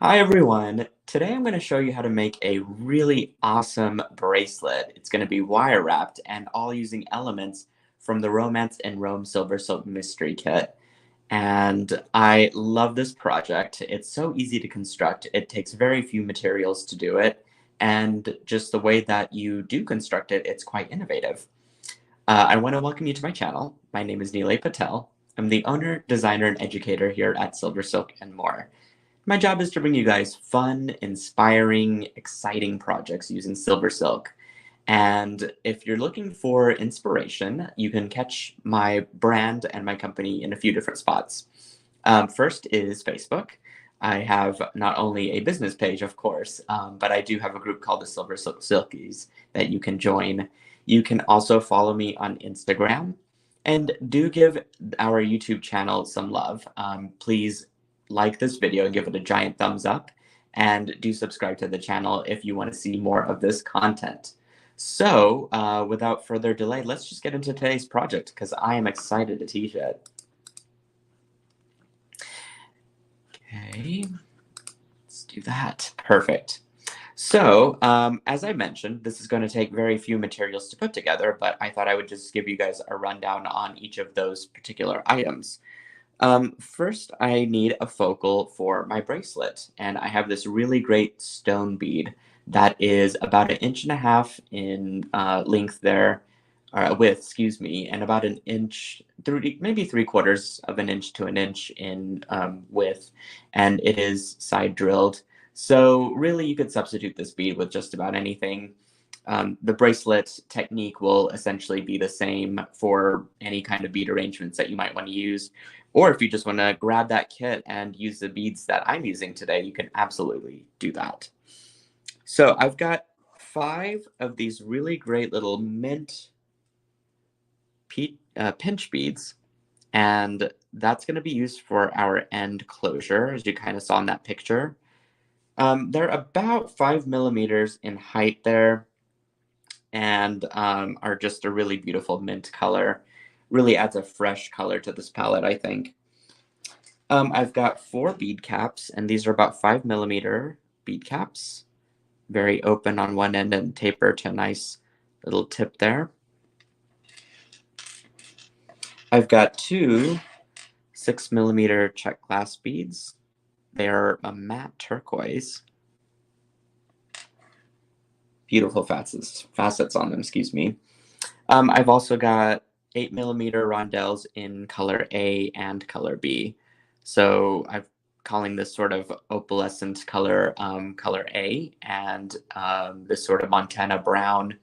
Hi everyone. Today I'm going to show you how to make a really awesome bracelet. It's going to be wire wrapped and all using elements from the Romance in Rome SilverSilk mystery kit. And I love this project. It's so easy to construct. It takes very few materials to do it. And just the way that you do construct it, it's quite innovative. I want to welcome you to my channel. My name is Nilay Patel. I'm the owner, designer, and educator here at SilverSilk and more. My job is to bring you guys fun, inspiring, exciting projects using SilverSilk. And if you're looking for inspiration, you can catch my brand and my company in a few different spots. First is Facebook. I have not only a business page, of course, but I do have a group called the SilverSilk Silkies that you can join. You can also follow me on Instagram. And do give our YouTube channel some love. Please like this video and give it a giant thumbs up. And do subscribe to the channel if you want to see more of this content. So without further delay, let's just get into today's project because I am excited to teach it. Okay, let's do that. Perfect. So, as I mentioned, this is going to take very few materials to put together, but I thought I would just give you guys a rundown on each of those particular items. First, I need a focal for my bracelet, and I have this really great stone bead that is about 1.5 inches in length there, or width, excuse me, and about 1 inch, maybe 3/4 of an inch to 1 inch in width, and it is side drilled. So really, you could substitute this bead with just about anything. The bracelet technique will essentially be the same for any kind of bead arrangements that you might want to use. Or if you just want to grab that kit and use the beads that I'm using today, you can absolutely do that. So I've got 5 of these really great little mint pinch beads, and that's going to be used for our end closure, as you kind of saw in that picture. They're about 5 mm in height there, and are just a really beautiful mint color. Really adds a fresh color to this palette, I think. I've got 4 bead caps, and these are about 5 mm bead caps. Very open on one end and taper to a nice little tip there. I've got 2 6 mm Czech Glass beads. They are a matte turquoise. Beautiful facets on them, excuse me. I've also got 8 mm rondelles in color A and color B. So I'm calling this sort of opalescent color color A, and this sort of Montana brown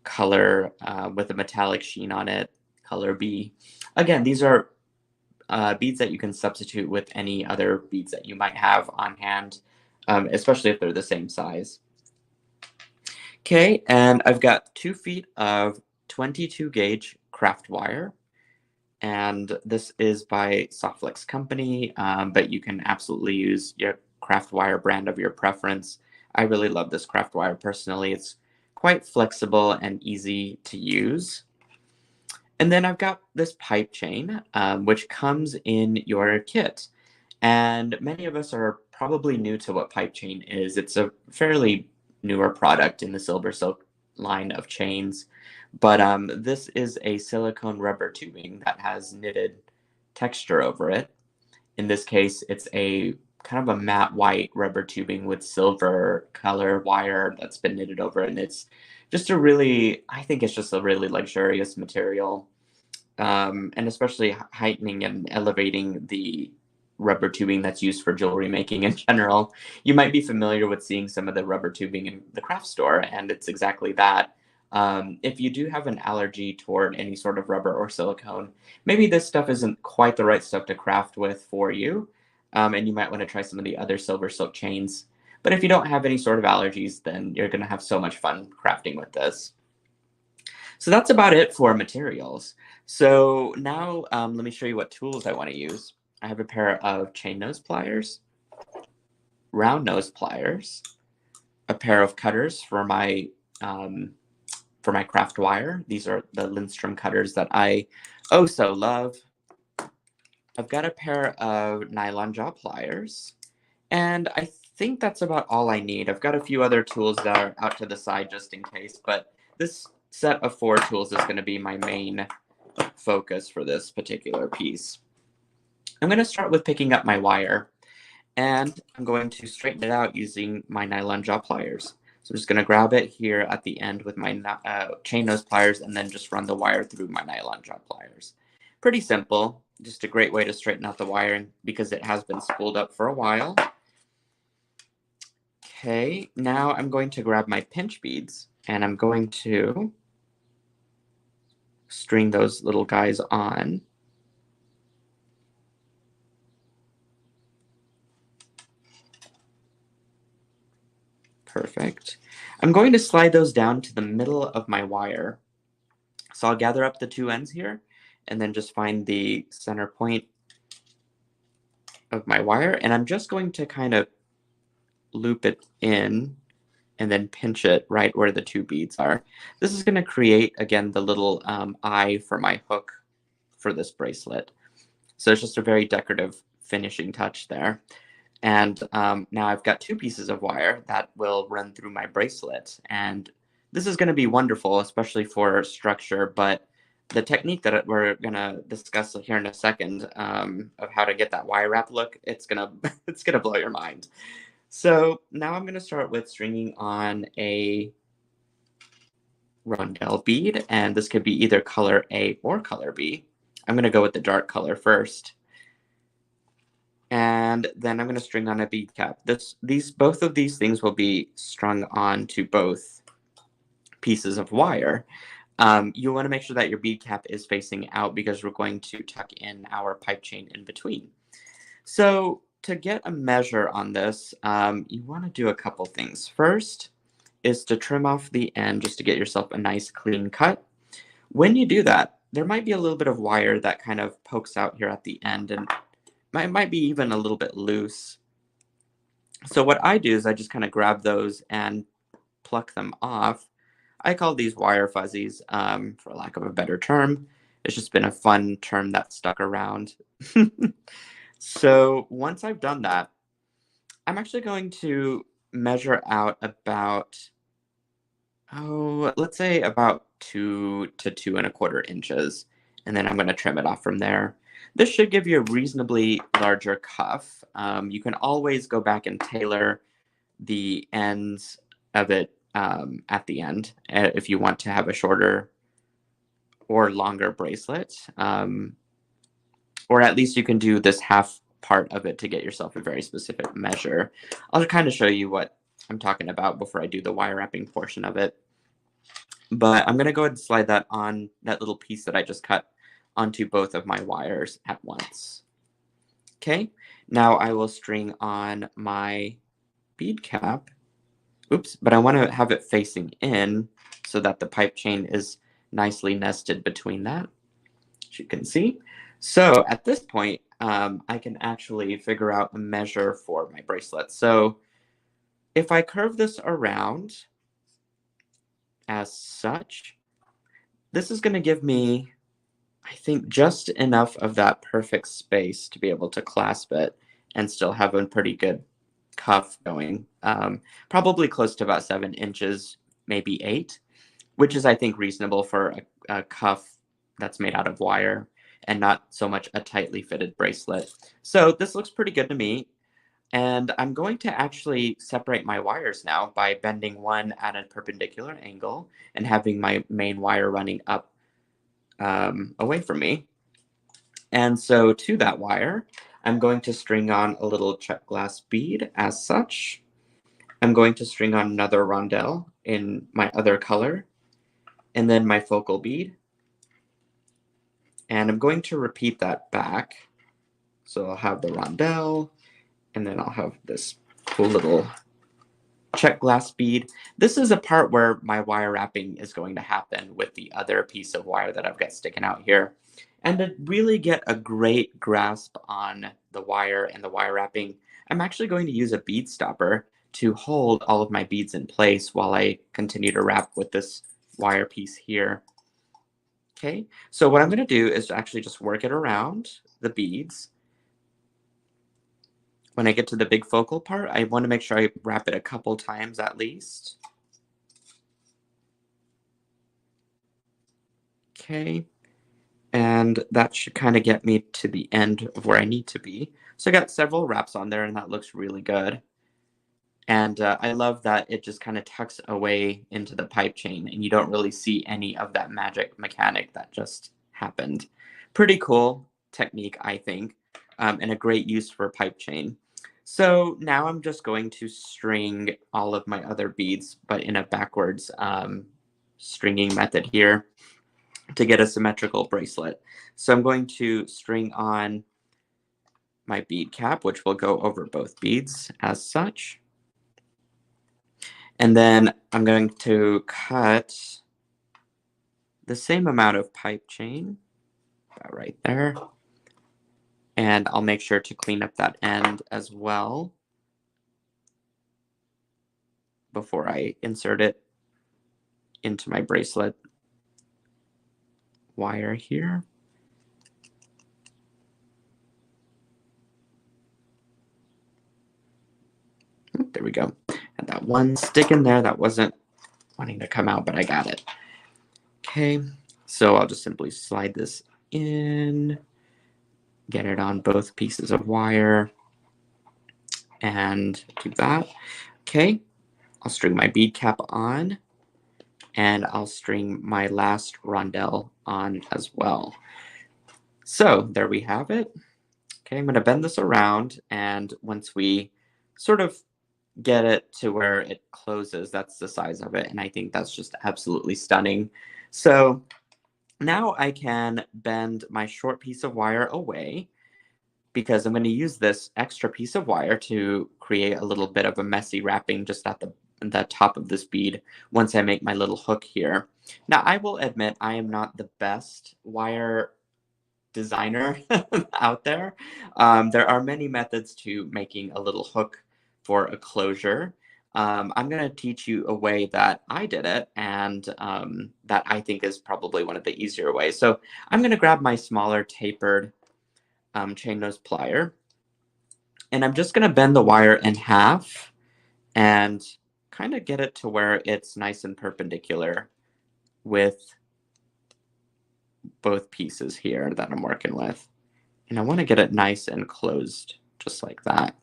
color with a metallic sheen on it, color B. Again, these are beads that you can substitute with any other beads that you might have on hand, especially if they're the same size. Okay, and I've got 2 feet of 22 gauge craft wire, and this is by Softflex Company, but you can absolutely use your craft wire brand of your preference. I really love this craft wire personally. It's quite flexible and easy to use. And then I've got this pipe chain, which comes in your kit. And many of us are probably new to what pipe chain is. It's a fairly newer product in the SilverSilk line of chains. But this is a silicone rubber tubing that has knitted texture over it. In this case, it's a kind of a matte white rubber tubing with silver color wire that's been knitted over it. And it's just a really, I think it's just a really luxurious material. And especially heightening and elevating the rubber tubing that's used for jewelry making in general. You might be familiar with seeing some of the rubber tubing in the craft store, and it's exactly that. If you do have an allergy toward any sort of rubber or silicone, maybe this stuff isn't quite the right stuff to craft with for you, and you might want to try some of the other SilverSilk chains. But if you don't have any sort of allergies, then you're going to have so much fun crafting with this. So that's about it for materials. So now let me show you what tools I want to use. I have a pair of chain nose pliers, round nose pliers, a pair of cutters for my craft wire. These are the Lindstrom cutters that I oh so love. I've got a pair of nylon jaw pliers, and I think that's about all I need. I've got a few other tools that are out to the side just in case, but this set of 4 tools is going to be my main focus for this particular piece. I'm going to start with picking up my wire, and I'm going to straighten it out using my nylon jaw pliers. So I'm just going to grab it here at the end with my chain nose pliers and then just run the wire through my nylon jaw pliers. Pretty simple, just a great way to straighten out the wiring because it has been spooled up for a while. Okay, now I'm going to grab my pinch beads and I'm going to string those little guys on. Perfect. I'm going to slide those down to the middle of my wire. So I'll gather up the 2 ends here and then just find the center point of my wire. And I'm just going to kind of loop it in and then pinch it right where the 2 beads are. This is going to create, again, the little eye for my hook for this bracelet. So it's just a very decorative finishing touch there. And now I've got 2 pieces of wire that will run through my bracelet. And this is going to be wonderful, especially for structure. But the technique that we're going to discuss here in a second of how to get that wire wrap look, it's gonna blow your mind. So now I'm going to start with stringing on a Rondelle bead. And this could be either color A or color B. I'm going to go with the dark color first. And then I'm going to string on a bead cap. Both of these things will be strung on to both pieces of wire. You want to make sure that your bead cap is facing out because we're going to tuck in our pipe chain in between. So to get a measure on this, you want to do a couple things. First is to trim off the end just to get yourself a nice clean cut. When you do that, there might be a little bit of wire that kind of pokes out here at the end, and it might be even a little bit loose. So what I do is I just kind of grab those and pluck them off. I call these wire fuzzies, for lack of a better term. It's just been a fun term that stuck around. So once I've done that, I'm actually going to measure out about, let's say about 2 to 2¼ inches. And then I'm going to trim it off from there. This should give you a reasonably larger cuff. You can always go back and tailor the ends of it at the end if you want to have a shorter or longer bracelet. Or at least you can do this half part of it to get yourself a very specific measure. I'll kind of show you what I'm talking about before I do the wire wrapping portion of it. But I'm going to go ahead and slide that on that little piece that I just cut onto both of my wires at once. Okay, now I will string on my bead cap. Oops, but I want to have it facing in so that the pipe chain is nicely nested between that, as you can see. So at this point, I can actually figure out a measure for my bracelet. So if I curve this around as such, this is going to give me, I think, just enough of that perfect space to be able to clasp it and still have a pretty good cuff going. Probably close to about 7 inches, maybe 8, which is, I think, reasonable for a cuff that's made out of wire and not so much a tightly fitted bracelet. So this looks pretty good to me. And I'm going to actually separate my wires now by bending one at a perpendicular angle and having my main wire running up away from me. And so to that wire, I'm going to string on a little Czech Glass bead as such. I'm going to string on another Rondelle in my other color, and then my focal bead. And I'm going to repeat that back. So I'll have the Rondelle, and then I'll have this cool little Czech Glass bead. This is a part where my wire wrapping is going to happen with the other piece of wire that I've got sticking out here. And to really get a great grasp on the wire and the wire wrapping, I'm actually going to use a bead stopper to hold all of my beads in place while I continue to wrap with this wire piece here. Okay, so what I'm going to do is actually just work it around the beads when I get to the big focal part, I want to make sure I wrap it a couple times at least. Okay. And that should kind of get me to the end of where I need to be. So I got several wraps on there, and that looks really good. And I love that it just kind of tucks away into the pipe chain, and you don't really see any of that magic mechanic that just happened. Pretty cool technique, I think, and a great use for pipe chain. So now I'm just going to string all of my other beads, but in a backwards stringing method here to get a symmetrical bracelet. So I'm going to string on my bead cap, which will go over both beads as such. And then I'm going to cut the same amount of pipe chain, about right there. And I'll make sure to clean up that end as well before I insert it into my bracelet wire here. There we go. Had that one stick in there that wasn't wanting to come out, but I got it. Okay, so I'll just simply slide this in, get it on both pieces of wire, and do that. Okay, I'll string my bead cap on, and I'll string my last rondelle on as well. So there we have it. Okay, I'm going to bend this around, and once we sort of get it to where it closes, that's the size of it, and I think that's just absolutely stunning. So now I can bend my short piece of wire away, because I'm going to use this extra piece of wire to create a little bit of a messy wrapping just at the top of this bead once I make my little hook here. Now, I will admit I am not the best wire designer out there. There are many methods to making a little hook for a closure. I'm going to teach you a way that I did it, and that I think is probably one of the easier ways. So I'm going to grab my smaller tapered chain nose plier, and I'm just going to bend the wire in half and kind of get it to where it's nice and perpendicular with both pieces here that I'm working with. And I want to get it nice and closed, just like that.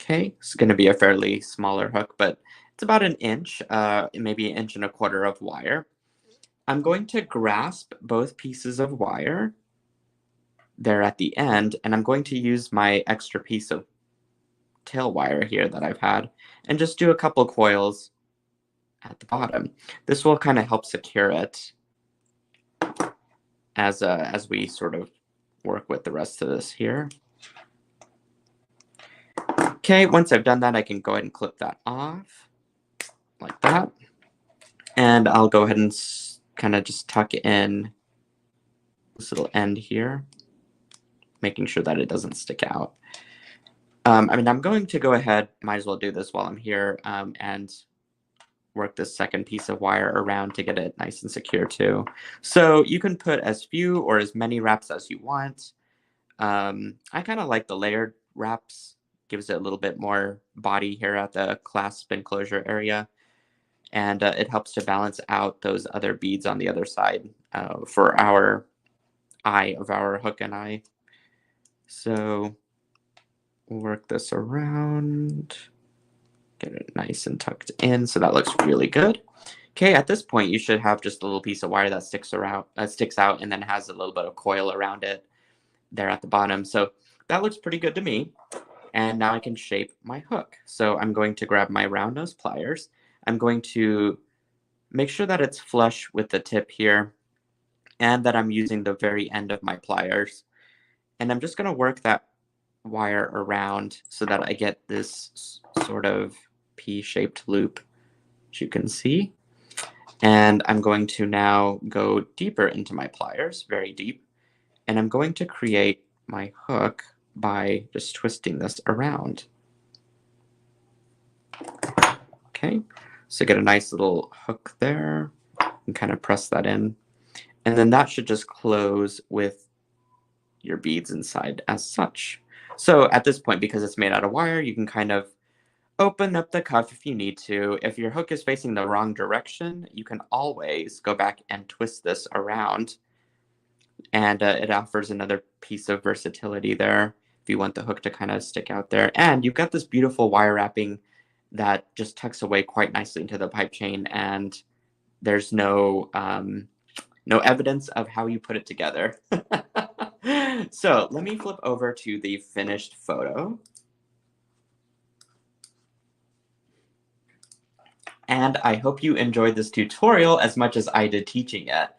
Okay, it's going to be a fairly smaller hook, but it's about an inch, maybe 1.25 inches of wire. I'm going to grasp both pieces of wire there at the end, and I'm going to use my extra piece of tail wire here that I've had and just do a couple coils at the bottom. This will kind of help secure it as we sort of work with the rest of this here. Okay, once I've done that, I can go ahead and clip that off like that. And I'll go ahead and kind of just tuck in this little end here, making sure that it doesn't stick out. I mean, I'm going to go ahead, might as well do this while I'm here, and work this second piece of wire around to get it nice and secure too. So you can put as few or as many wraps as you want. I kind of like the layered wraps, gives it a little bit more body here at the clasp and closure area. And it helps to balance out those other beads on the other side for our eye of our hook and eye. So we'll work this around, get it nice and tucked in. So that looks really good. Okay, at this point, you should have just a little piece of wire that sticks out and then has a little bit of coil around it there at the bottom. So that looks pretty good to me. And now I can shape my hook. So I'm going to grab my round nose pliers. I'm going to make sure that it's flush with the tip here and that I'm using the very end of my pliers. And I'm just going to work that wire around so that I get this sort of P-shaped loop, as you can see. And I'm going to now go deeper into my pliers, very deep. And I'm going to create my hook by just twisting this around. Okay, so get a nice little hook there and kind of press that in. And then that should just close with your beads inside as such. So at this point, because it's made out of wire, you can kind of open up the cuff if you need to. If your hook is facing the wrong direction, you can always go back and twist this around. And it offers another piece of versatility there if you want the hook to kind of stick out there. And you've got this beautiful wire wrapping that just tucks away quite nicely into the pipe chain, and there's no evidence of how you put it together. So let me flip over to the finished photo. And I hope you enjoyed this tutorial as much as I did teaching it.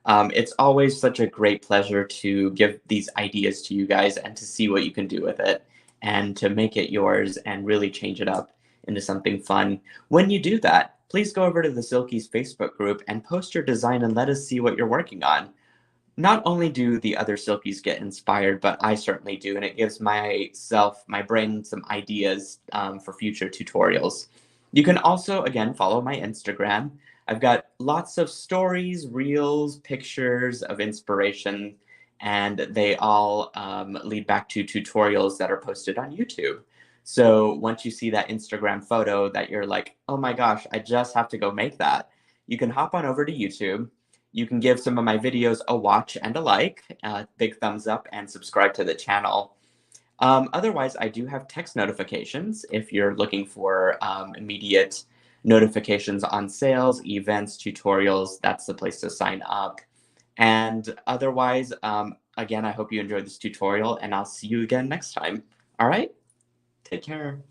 It's always such a great pleasure to give these ideas to you guys and to see what you can do with it and to make it yours and really change it up into something fun. When you do that, please go over to the Silkies Facebook group and post your design and let us see what you're working on. Not only do the other Silkies get inspired, but I certainly do, and it gives my brain some ideas for future tutorials. You can also, again, follow my Instagram. I've got lots of stories, reels, pictures of inspiration, and they all lead back to tutorials that are posted on YouTube. So once you see that Instagram photo that you're like, oh my gosh, I just have to go make that, you can hop on over to YouTube. You can give some of my videos a watch and a like, big thumbs up, and subscribe to the channel. Otherwise, I do have text notifications if you're looking for immediate notifications on sales, events, tutorials. That's the place to sign up. And otherwise, again, I hope you enjoyed this tutorial, and I'll see you again next time. All right? Take care.